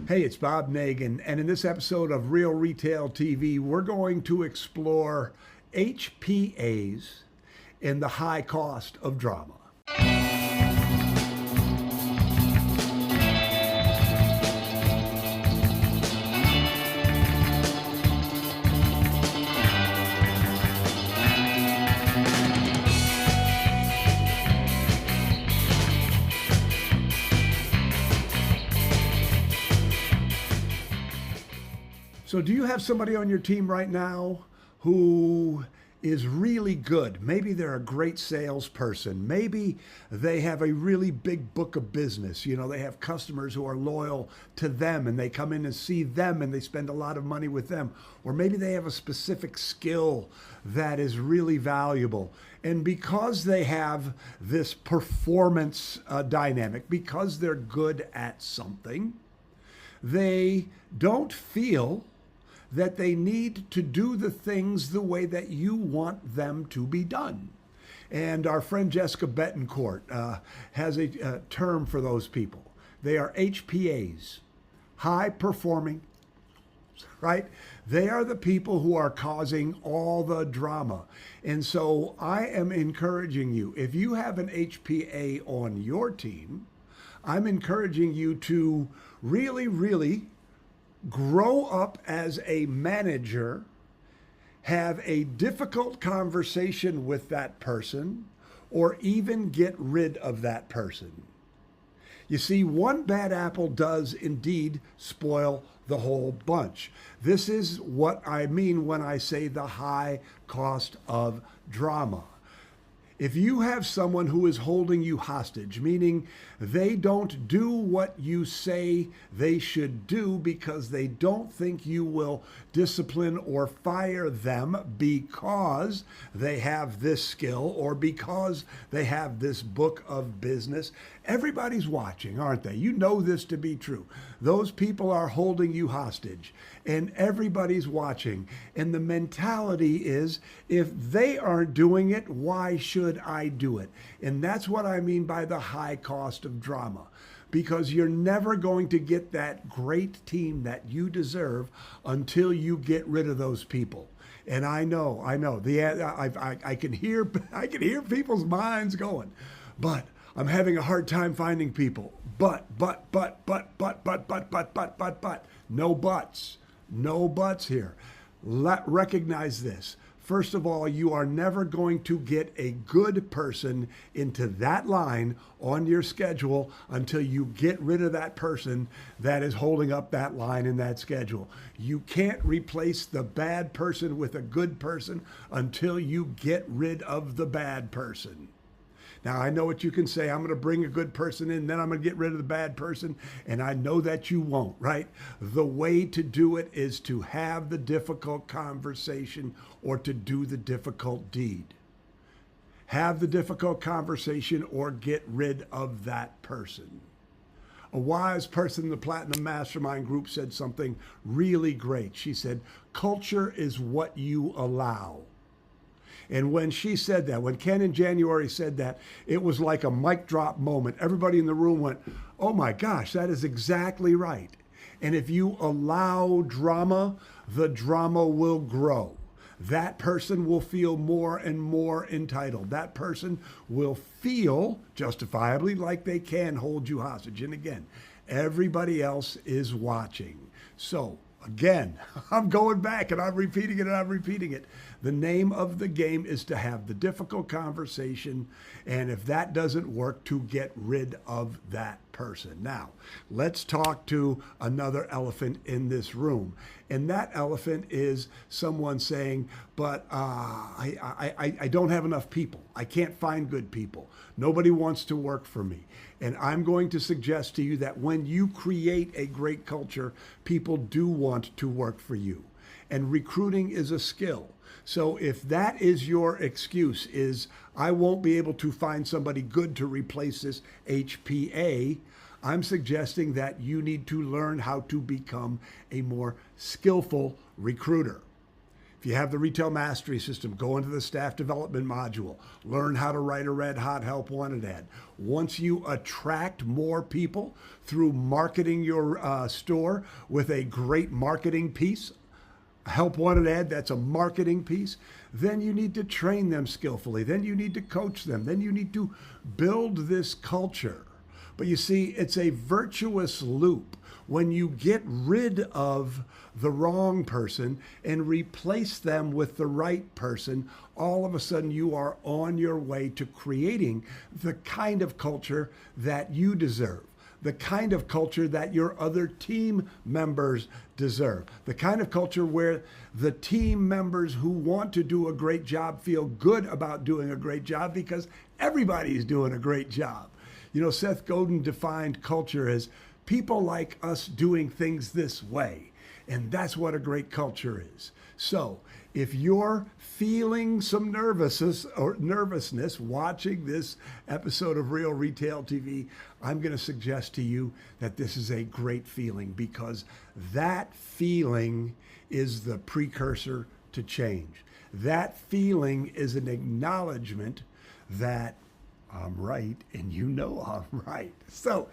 Hey, it's Bob Nagan, and in this episode of Real Retail TV, we're going to explore HPAs and the high cost of drama. So do you have somebody on your team right now who is really good? Maybe they're a great salesperson. Maybe they have a really big book of business. You know, they have customers who are loyal to them and they come in and see them and they spend a lot of money with them. Or maybe they have a specific skill that is really valuable. And because they have this performance dynamic, because they're good at something, they don't feel that they need to do the things the way that you want them to be done. And our friend Jessica Betancourt has a term for those people. They are HPAs, high performing, right? They are the people who are causing all the drama. And so I am encouraging you, if you have an HPA on your team, I'm encouraging you to really grow up as a manager, have a difficult conversation with that person, or even get rid of that person. You see, one bad apple does indeed spoil the whole bunch. This is what I mean when I say the high cost of drama. If you have someone who is holding you hostage, meaning they don't do what you say they should do because they don't think you will discipline or fire them because they have this skill or because they have this book of business, everybody's watching, aren't they? You know this to be true. Those people are holding you hostage and everybody's watching. And the mentality is, if they aren't doing it, why should I do it? And that's what I mean by the high cost of drama. Because you're never going to get that great team that you deserve until you get rid of those people. And I know. I can hear people's minds going, but I'm having a hard time finding people. But. No buts. No buts here. Recognize this. First of all, you are never going to get a good person into that line on your schedule until you get rid of that person that is holding up that line in that schedule. You can't replace the bad person with a good person until you get rid of the bad person. Now, I know what you can say. I'm going to bring a good person in, then I'm going to get rid of the bad person. And I know that you won't, right? The way to do it is to have the difficult conversation or to do the difficult deed. Have the difficult conversation or get rid of that person. A wise person in the Platinum Mastermind group said something really great. She said, culture is what you allow. And when she said that, when Ken in January said that, it was like a mic drop moment. Everybody in the room went, oh my gosh, that is exactly right. And if you allow drama, the drama will grow. That person will feel more and more entitled. That person will feel justifiably like they can hold you hostage. And again, everybody else is watching. So again, I'm going back and I'm repeating it and I'm repeating it. The name of the game is to have the difficult conversation, and if that doesn't work, to get rid of that person. Now, let's talk to another elephant in this room. And that elephant is someone saying, but I don't have enough people. I can't find good people. Nobody wants to work for me. And I'm going to suggest to you that when you create a great culture, people do want to work for you. And recruiting is a skill. So if that is your excuse, is I won't be able to find somebody good to replace this HPA, I'm suggesting that you need to learn how to become a more skillful recruiter. If you have the Retail Mastery System, go into the Staff Development module. Learn how to write a red hot help wanted ad. Once you attract more people through marketing your store with a great marketing piece, a help wanted ad, that's a marketing piece, then you need to train them skillfully. Then you need to coach them. Then you need to build this culture. But you see, it's a virtuous loop. When you get rid of the wrong person and replace them with the right person, all of a sudden you are on your way to creating the kind of culture that you deserve, the kind of culture that your other team members deserve, the kind of culture where the team members who want to do a great job feel good about doing a great job because everybody's doing a great job. You know, Seth Godin defined culture as people like us doing things this way. And that's what a great culture is. So if you're feeling some nervousness watching this episode of Real Retail TV, I'm going to suggest to you that this is a great feeling, because that feeling is the precursor to change. That feeling is an acknowledgement that I'm right, and you know I'm right. So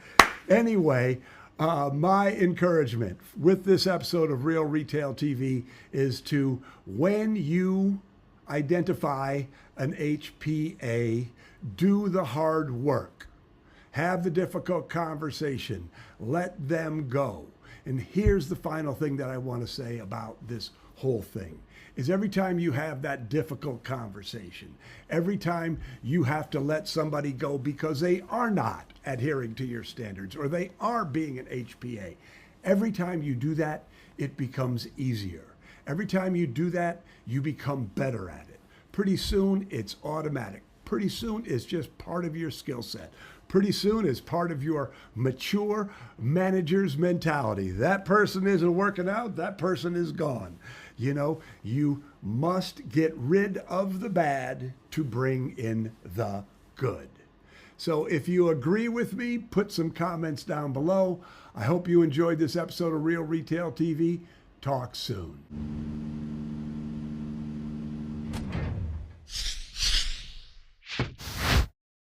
anyway, my encouragement with this episode of Real Retail TV is to, when you identify an HPA, do the hard work. Have the difficult conversation. Let them go. And here's the final thing that I want to say about this whole thing. Is every time you have that difficult conversation, every time you have to let somebody go because they are not adhering to your standards or they are being an HPA, every time you do that, it becomes easier. Every time you do that, you become better at it. Pretty soon, it's automatic. Pretty soon, it's just part of your skill set. Pretty soon, it's part of your mature manager's mentality. That person isn't working out, that person is gone. You know, you must get rid of the bad to bring in the good. So if you agree with me, put some comments down below. I hope you enjoyed this episode of Real Retail TV. Talk soon.